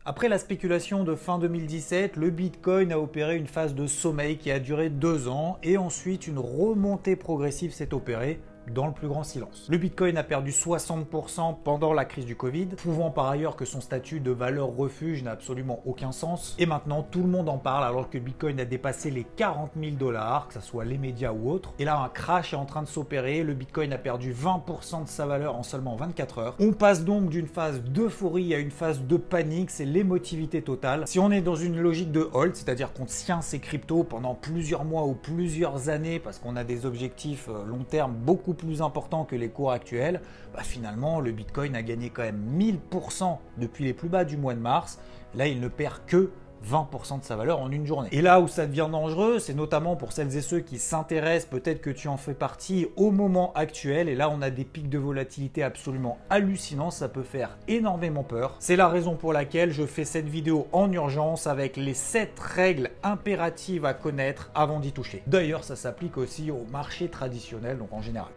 Après la spéculation de fin 2017, le Bitcoin a opéré une phase de sommeil qui a duré 2 ans et ensuite une remontée progressive s'est opérée dans le plus grand silence. Le Bitcoin a perdu 60% pendant la crise du Covid, prouvant par ailleurs que son statut de valeur refuge n'a absolument aucun sens. Et maintenant, tout le monde en parle alors que le Bitcoin a dépassé les 40 000 $, que ce soit les médias ou autres. Et là, un crash est en train de s'opérer. Le Bitcoin a perdu 20% de sa valeur en seulement 24 heures. On passe donc d'une phase d'euphorie à une phase de panique. C'est l'émotivité totale. Si on est dans une logique de hold, c'est-à-dire qu'on tient ses cryptos pendant plusieurs mois ou plusieurs années parce qu'on a des objectifs long terme beaucoup plus important que les cours actuels, finalement le Bitcoin a gagné quand même 1000% depuis les plus bas du mois de mars. Là, il ne perd que 20% de sa valeur en une journée. Et là où ça devient dangereux, c'est notamment pour celles et ceux qui s'intéressent, peut-être que tu en fais partie au moment actuel, et là on a des pics de volatilité absolument hallucinants, ça peut faire énormément peur. C'est la raison pour laquelle je fais cette vidéo en urgence avec les 7 règles impératives à connaître avant d'y toucher. D'ailleurs, ça s'applique aussi au marché traditionnel, donc en général.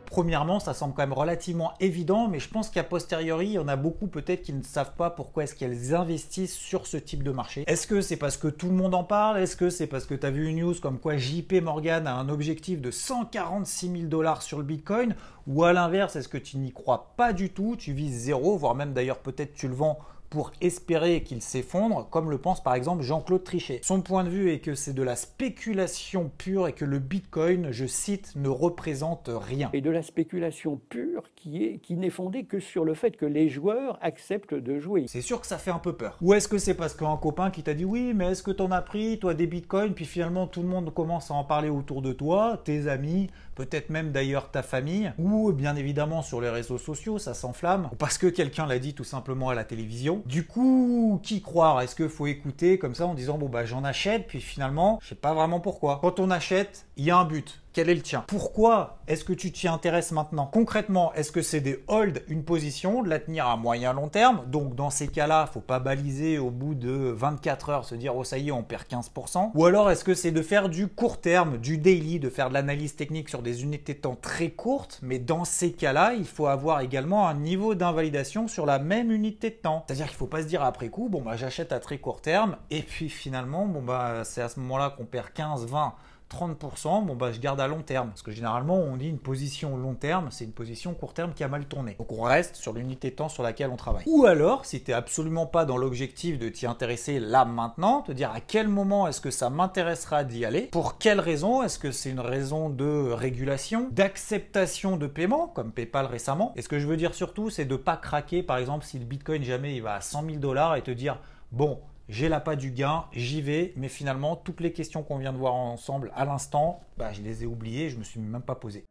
Premièrement, ça semble quand même relativement évident, mais je pense qu'à posteriori, il y en a beaucoup peut-être qui ne savent pas pourquoi est-ce qu'elles investissent sur ce type de marché. Est-ce que c'est parce que tout le monde en parle? Est-ce que c'est parce que tu as vu une news comme quoi JP Morgan a un objectif de 146 000 $ sur le Bitcoin? Ou à l'inverse, est-ce que tu n'y crois pas du tout? Tu vises zéro, voire même d'ailleurs peut-être tu le vends pour espérer qu'il s'effondre, comme le pense par exemple Jean-Claude Trichet. Son point de vue est que c'est de la spéculation pure et que le Bitcoin, je cite, ne représente rien. Et de la spéculation pure qui n'est fondée que sur le fait que les joueurs acceptent de jouer. C'est sûr que ça fait un peu peur. Ou est-ce que c'est parce qu'un copain qui t'a dit oui, mais est-ce que t'en as pris, toi, des Bitcoins, puis finalement tout le monde commence à en parler autour de toi, tes amis, peut-être même d'ailleurs ta famille, ou bien évidemment sur les réseaux sociaux, ça s'enflamme, ou parce que quelqu'un l'a dit tout simplement à la télévision. Du coup, qui croire? Est-ce qu'il faut écouter comme ça en disant bon bah j'en achète, puis finalement, je sais pas vraiment pourquoi. Quand on achète, il y a un but. Quel est le tien? Pourquoi est-ce que tu t'y intéresses maintenant? Concrètement, est-ce que c'est des hold une position, de la tenir à moyen long terme? Donc dans ces cas-là, faut pas baliser au bout de 24 heures, se dire oh ça y est, on perd 15%. Ou alors est-ce que c'est de faire du court terme, du daily, de faire de l'analyse technique sur des unités de temps très courtes? Mais dans ces cas-là, il faut avoir également un niveau d'invalidation sur la même unité de temps. C'est-à-dire qu'il faut pas se dire après coup, bon bah j'achète à très court terme, et puis finalement, bon bah c'est à ce moment-là qu'on perd 15, 20, 30%, bon bah je garde à long terme. Parce que généralement on dit une position long terme, c'est une position court terme qui a mal tourné. Donc on reste sur l'unité de temps sur laquelle on travaille. Ou alors, si tu n'es absolument pas dans l'objectif de t'y intéresser là maintenant, te dire à quel moment est-ce que ça m'intéressera d'y aller, pour quelle raison, est-ce que c'est une raison de régulation, d'acceptation de paiement, comme PayPal récemment. Et ce que je veux dire surtout, c'est de ne pas craquer, par exemple, si le Bitcoin jamais il va à 100 000 $ et te dire, bon, j'ai l'appât du gain, j'y vais, mais finalement, toutes les questions qu'on vient de voir ensemble à l'instant, je les ai oubliées, je ne me suis même pas posé.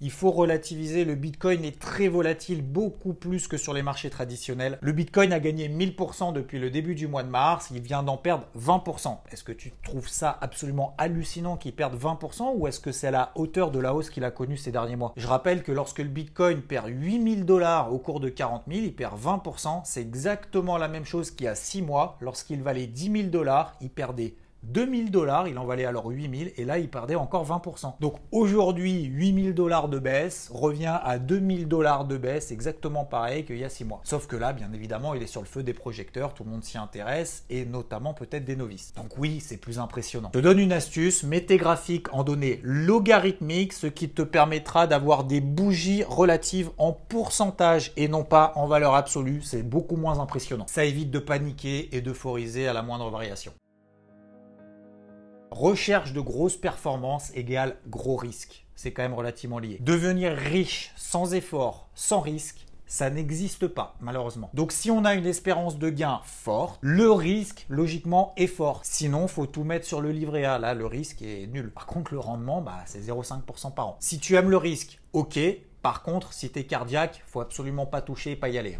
Il faut relativiser, le Bitcoin est très volatile, beaucoup plus que sur les marchés traditionnels. Le Bitcoin a gagné 1000% depuis le début du mois de mars, il vient d'en perdre 20%. Est-ce que tu trouves ça absolument hallucinant qu'il perde 20% ou est-ce que c'est à la hauteur de la hausse qu'il a connue ces derniers mois? Je rappelle que lorsque le Bitcoin perd 8 000 $ au cours de 40 000, il perd 20%. C'est exactement la même chose qu'il y a 6 mois. Lorsqu'il valait 10 000 $, il perdait 2 000 $, il en valait alors 8 000 et là il perdait encore 20%. Donc aujourd'hui 8 000 $ de baisse revient à 2 000 $ de baisse, exactement pareil qu'il y a 6 mois. Sauf que là bien évidemment il est sur le feu des projecteurs, tout le monde s'y intéresse et notamment peut-être des novices. Donc oui, c'est plus impressionnant. Je te donne une astuce, mets tes graphiques en données logarithmiques, ce qui te permettra d'avoir des bougies relatives en pourcentage et non pas en valeur absolue, c'est beaucoup moins impressionnant. Ça évite de paniquer et d'euphoriser à la moindre variation. Recherche de grosses performances égale gros risque. C'est quand même relativement lié. Devenir riche sans effort, sans risque, ça n'existe pas, malheureusement. Donc si on a une espérance de gain forte, le risque, logiquement, est fort. Sinon, il faut tout mettre sur le livret A. Là, le risque est nul. Par contre, le rendement, c'est 0,5% par an. Si tu aimes le risque, ok. Par contre, si tu es cardiaque, il ne faut absolument pas toucher et pas y aller.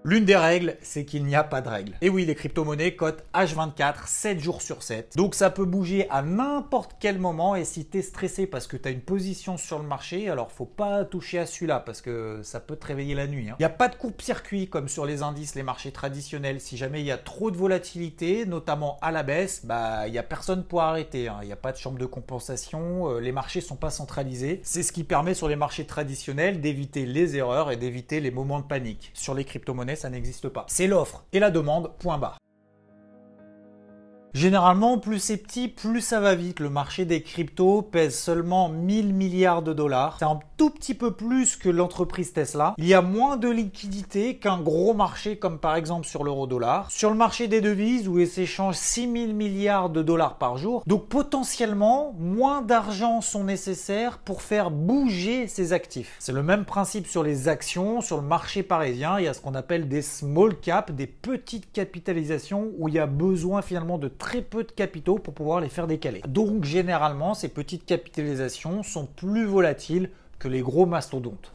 L'une des règles, c'est qu'il n'y a pas de règle. Et oui, les crypto-monnaies cotent H24, 7 jours sur 7. Donc ça peut bouger à n'importe quel moment. Et si tu es stressé parce que tu as une position sur le marché, alors faut pas toucher à celui-là parce que ça peut te réveiller la nuit. Il n'y a pas de coupe-circuit comme sur les indices, les marchés traditionnels. Si jamais il y a trop de volatilité, notamment à la baisse, il n'y a personne pour arrêter. Il n'y a pas de chambre de compensation. Les marchés ne sont pas centralisés. C'est ce qui permet sur les marchés traditionnels d'éviter les erreurs et d'éviter les moments de panique. Sur les crypto-monnaies, ça n'existe pas. C'est l'offre et la demande, point barre. Généralement, plus c'est petit, plus ça va vite. Le marché des cryptos pèse seulement 1000 milliards de dollars. C'est un tout petit peu plus que l'entreprise Tesla. Il y a moins de liquidité qu'un gros marché comme par exemple sur l'euro-dollar. Sur le marché des devises où il s'échange 6000 milliards de dollars par jour. Donc potentiellement, moins d'argent sont nécessaires pour faire bouger ces actifs. C'est le même principe sur les actions, sur le marché parisien. Il y a ce qu'on appelle des small caps, des petites capitalisations où il y a besoin finalement de très peu de capitaux pour pouvoir les faire décaler. Donc généralement, ces petites capitalisations sont plus volatiles que les gros mastodontes.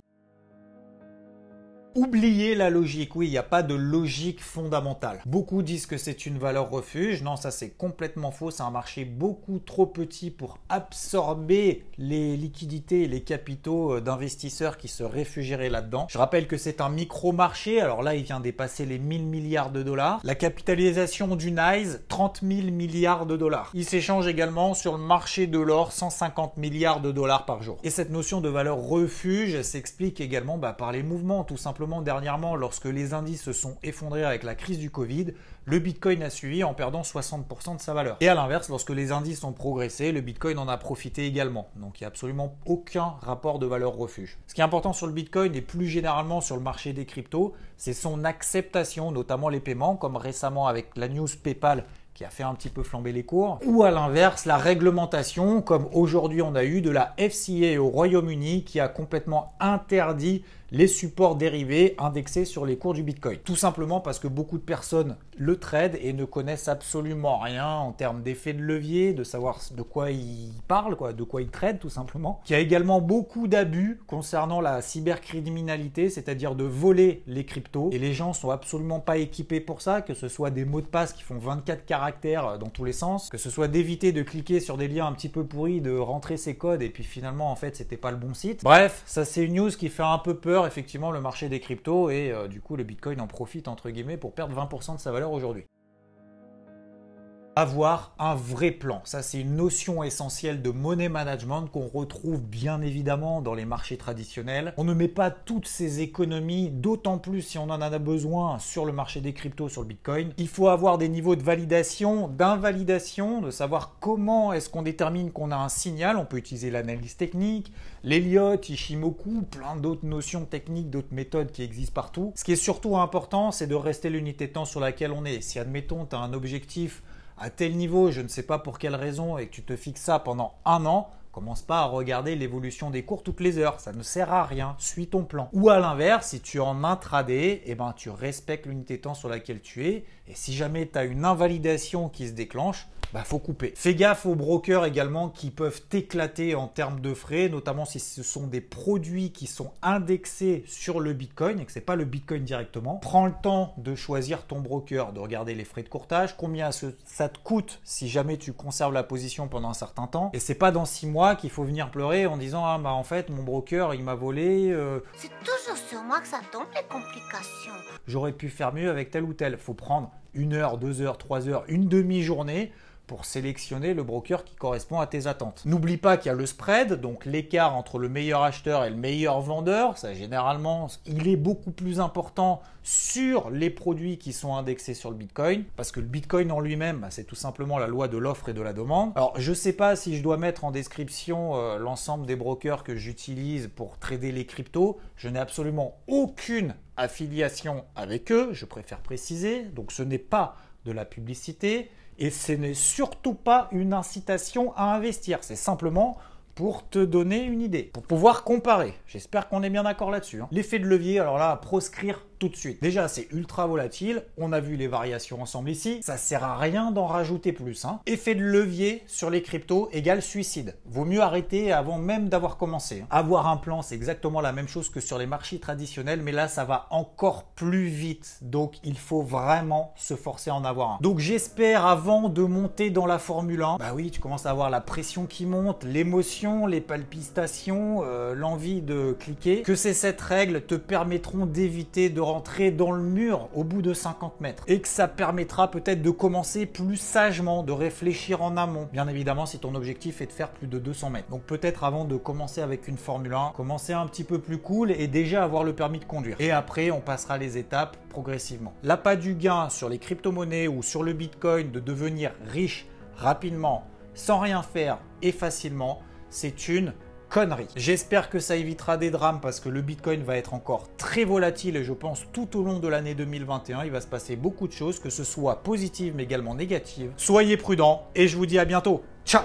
Oubliez la logique, oui, il n'y a pas de logique fondamentale. Beaucoup disent que c'est une valeur refuge. Non, ça c'est complètement faux. C'est un marché beaucoup trop petit pour absorber les liquidités et les capitaux d'investisseurs qui se réfugieraient là-dedans. Je rappelle que c'est un micro-marché. Alors là, il vient dépasser les 1000 milliards de dollars. La capitalisation du NYSE, 30 000 milliards de dollars. Il s'échange également sur le marché de l'or, 150 milliards de dollars par jour. Et cette notion de valeur refuge s'explique également par les mouvements, tout simplement. Dernièrement, lorsque les indices se sont effondrés avec la crise du Covid, le Bitcoin a suivi en perdant 60% de sa valeur. Et à l'inverse, lorsque les indices ont progressé, le Bitcoin en a profité également. Donc il n'y a absolument aucun rapport de valeur refuge. Ce qui est important sur le Bitcoin et plus généralement sur le marché des cryptos, c'est son acceptation, notamment les paiements, comme récemment avec la news PayPal qui a fait un petit peu flamber les cours, ou à l'inverse, la réglementation, comme aujourd'hui on a eu de la FCA au Royaume-Uni qui a complètement interdit les supports dérivés indexés sur les cours du Bitcoin. Tout simplement parce que beaucoup de personnes le tradent et ne connaissent absolument rien en termes d'effet de levier, de savoir de quoi ils parlent, de quoi ils tradent tout simplement. Il y a également beaucoup d'abus concernant la cybercriminalité, c'est-à-dire de voler les cryptos. Et les gens sont absolument pas équipés pour ça, que ce soit des mots de passe qui font 24 caractères dans tous les sens, que ce soit d'éviter de cliquer sur des liens un petit peu pourris, de rentrer ses codes et puis finalement en fait c'était pas le bon site. Bref, ça c'est une news qui fait un peu peur effectivement le marché des cryptos et du coup le Bitcoin en profite entre guillemets pour perdre 20% de sa valeur aujourd'hui. Avoir un vrai plan, ça c'est une notion essentielle de money management qu'on retrouve bien évidemment dans les marchés traditionnels. On ne met pas toutes ces économies, d'autant plus si on en a besoin sur le marché des cryptos, sur le Bitcoin. Il faut avoir des niveaux de validation, d'invalidation, de savoir comment est-ce qu'on détermine qu'on a un signal. On peut utiliser l'analyse technique, l'Elliott, Ishimoku, plein d'autres notions techniques, d'autres méthodes qui existent partout. Ce qui est surtout important, c'est de rester l'unité de temps sur laquelle on est. Si admettons tu as un objectif à tel niveau, je ne sais pas pour quelle raison, et que tu te fixes ça pendant un an, commence pas à regarder l'évolution des cours toutes les heures, ça ne sert à rien, suis ton plan. Ou à l'inverse, si tu es en intraday, tu respectes l'unité de temps sur laquelle tu es, et si jamais tu as une invalidation qui se déclenche, faut couper. Fais gaffe aux brokers également qui peuvent t'éclater en termes de frais, notamment si ce sont des produits qui sont indexés sur le Bitcoin et que ce n'est pas le Bitcoin directement. Prends le temps de choisir ton broker, de regarder les frais de courtage, combien ça te coûte si jamais tu conserves la position pendant un certain temps. Et c'est pas dans 6 mois qu'il faut venir pleurer en disant « Ah en fait mon broker il m'a volé. C'est toujours sur moi que ça tombe les complications. J'aurais pu faire mieux avec tel ou tel. » Faut prendre 1 heure, 2 heures, 3 heures, une demi-journée pour sélectionner le broker qui correspond à tes attentes. N'oublie pas qu'il y a le spread, donc l'écart entre le meilleur acheteur et le meilleur vendeur. Ça, généralement, il est beaucoup plus important sur les produits qui sont indexés sur le Bitcoin, parce que le Bitcoin en lui-même, c'est tout simplement la loi de l'offre et de la demande. Alors, je ne sais pas si je dois mettre en description l'ensemble des brokers que j'utilise pour trader les cryptos. Je n'ai absolument aucune affiliation avec eux, je préfère préciser. Donc, ce n'est pas de la publicité. Et ce n'est surtout pas une incitation à investir, c'est simplement pour te donner une idée, pour pouvoir comparer. J'espère qu'on est bien d'accord là-dessus. L'effet de levier, alors là, proscrire tout de suite. Déjà, c'est ultra volatile. On a vu les variations ensemble ici. Ça sert à rien d'en rajouter plus. Effet de levier sur les cryptos égale suicide. Vaut mieux arrêter avant même d'avoir commencé. Avoir un plan, c'est exactement la même chose que sur les marchés traditionnels, mais là, ça va encore plus vite. Donc, il faut vraiment se forcer à en avoir un. Donc, j'espère avant de monter dans la Formule 1, bah oui, tu commences à avoir la pression qui monte, l'émotion, les palpitations, l'envie de cliquer, que ces 7 règles te permettront d'éviter de rentrer dans le mur au bout de 50 mètres. Et que ça permettra peut-être de commencer plus sagement, de réfléchir en amont. Bien évidemment, si ton objectif est de faire plus de 200 mètres. Donc peut-être avant de commencer avec une Formule 1, commencer un petit peu plus cool et déjà avoir le permis de conduire. Et après, on passera les étapes progressivement. L'appât du gain sur les crypto-monnaies ou sur le Bitcoin de devenir riche rapidement, sans rien faire et facilement, c'est une connerie. J'espère que ça évitera des drames parce que le Bitcoin va être encore très volatile et je pense tout au long de l'année 2021, il va se passer beaucoup de choses, que ce soit positives mais également négatives. Soyez prudents et je vous dis à bientôt. Ciao!